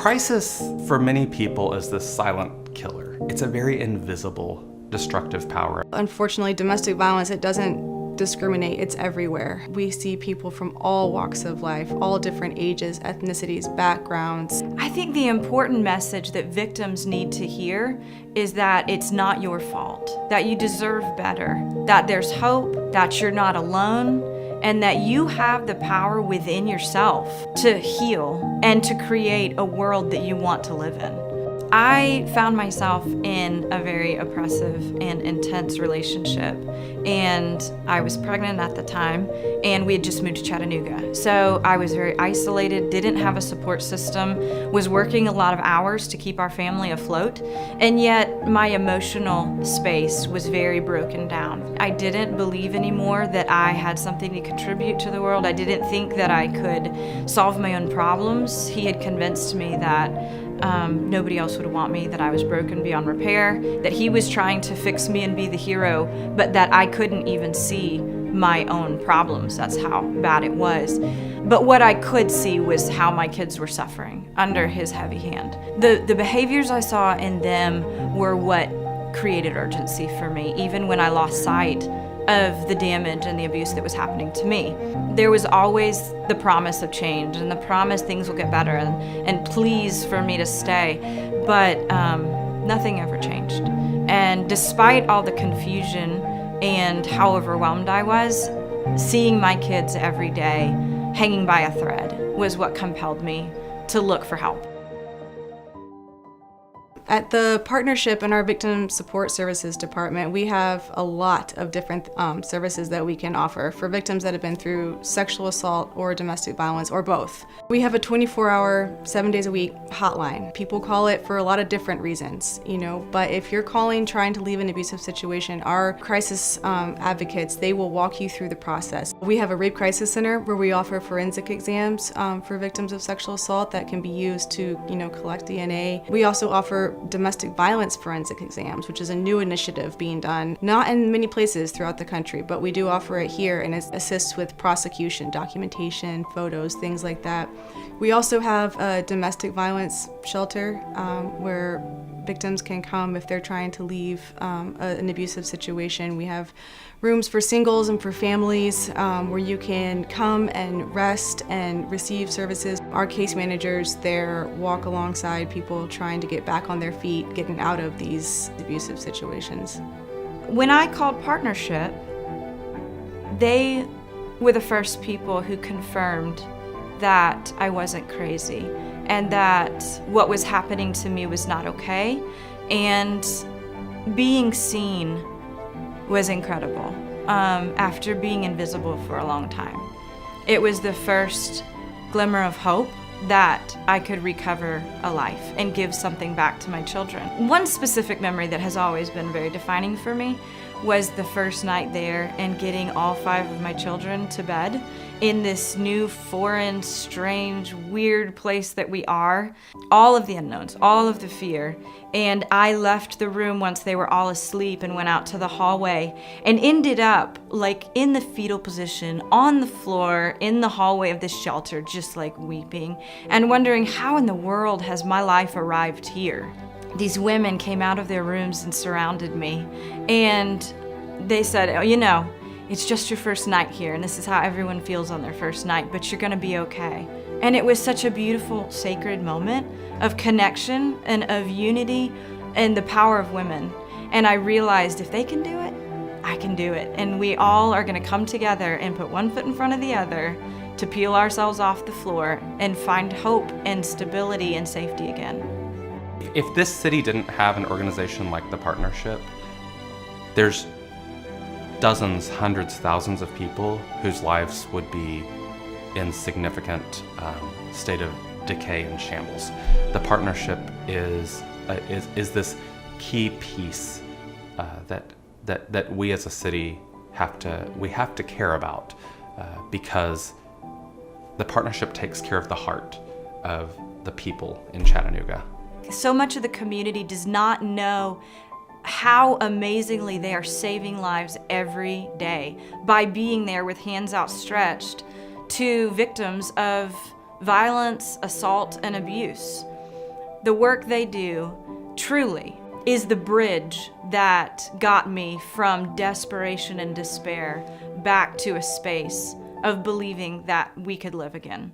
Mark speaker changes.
Speaker 1: crisis for many people is this silent killer. It's a very invisible, destructive power.
Speaker 2: Unfortunately, domestic violence, it doesn't discriminate, it's everywhere. We see people from all walks of life, all different ages, ethnicities, backgrounds.
Speaker 3: I think the important message that victims need to hear is that it's not your fault, that you deserve better, that there's hope, that you're not alone, and that you have the power within yourself to heal and to create a world that you want to live in. I found myself in a very oppressive and intense relationship, and I was pregnant at the time, and we had just moved to Chattanooga. So I was very isolated, didn't have a support system, was working a lot of hours to keep our family afloat, and yet my emotional space was very broken down. I didn't believe anymore that I had something to contribute to the world. I didn't think that I could solve my own problems. He had convinced me that nobody else would want me, that I was broken beyond repair, that he was trying to fix me and be the hero, but that I couldn't even see my own problems. That's how bad it was. But what I could see was how my kids were suffering under his heavy hand. The behaviors I saw in them were what created urgency for me, even when I lost sight of the damage and the abuse that was happening to me. There was always the promise of change and the promise things will get better and pleas for me to stay, but nothing ever changed. And despite all the confusion and how overwhelmed I was, seeing my kids every day hanging by a thread was what compelled me to look for help.
Speaker 2: At the partnership in our Victim Support Services Department, we have a lot of different services that we can offer for victims that have been through sexual assault or domestic violence or both. We have a 24-hour, 7 days a week hotline. People call it for a lot of different reasons, but if you're calling trying to leave an abusive situation, our crisis advocates, they will walk you through the process. We have a rape crisis center where we offer forensic exams for victims of sexual assault that can be used to, collect DNA. We also offer domestic violence forensic exams, which is a new initiative being done, not in many places throughout the country, but we do offer it here, and it assists with prosecution, documentation, photos, things like that. We also have a domestic violence shelter where victims can come if they're trying to leave an abusive situation. We have rooms for singles and for families where you can come and rest and receive services. Our case managers there walk alongside people trying to get back on their feet, getting out of these abusive situations.
Speaker 3: When I called Partnership, they were the first people who confirmed that I wasn't crazy and that what was happening to me was not okay, and being seen was incredible after being invisible for a long time. It was the first glimmer of hope that I could recover a life and give something back to my children. One specific memory that has always been very defining for me was the first night there and getting all 5 of my children to bed in this new, foreign, strange, weird place that we are. All of the unknowns, all of the fear. And I left the room once they were all asleep and went out to the hallway and ended up like in the fetal position on the floor in the hallway of this shelter, just like weeping and wondering, how in the world has my life arrived here? These women came out of their rooms and surrounded me, and they said, oh, it's just your first night here, and this is how everyone feels on their first night, but you're gonna be okay. And it was such a beautiful, sacred moment of connection and of unity and the power of women. And I realized if they can do it, I can do it. And we all are gonna come together and put one foot in front of the other to peel ourselves off the floor and find hope and stability and safety again.
Speaker 1: If this city didn't have an organization like the Partnership, there's dozens, hundreds, thousands of people whose lives would be in significant state of decay and shambles. The Partnership is this key piece that we as a city have to care about because the Partnership takes care of the heart of the people in Chattanooga.
Speaker 3: So much of the community does not know how amazingly they are saving lives every day by being there with hands outstretched to victims of violence, assault, and abuse. The work they do truly is the bridge that got me from desperation and despair back to a space of believing that we could live again.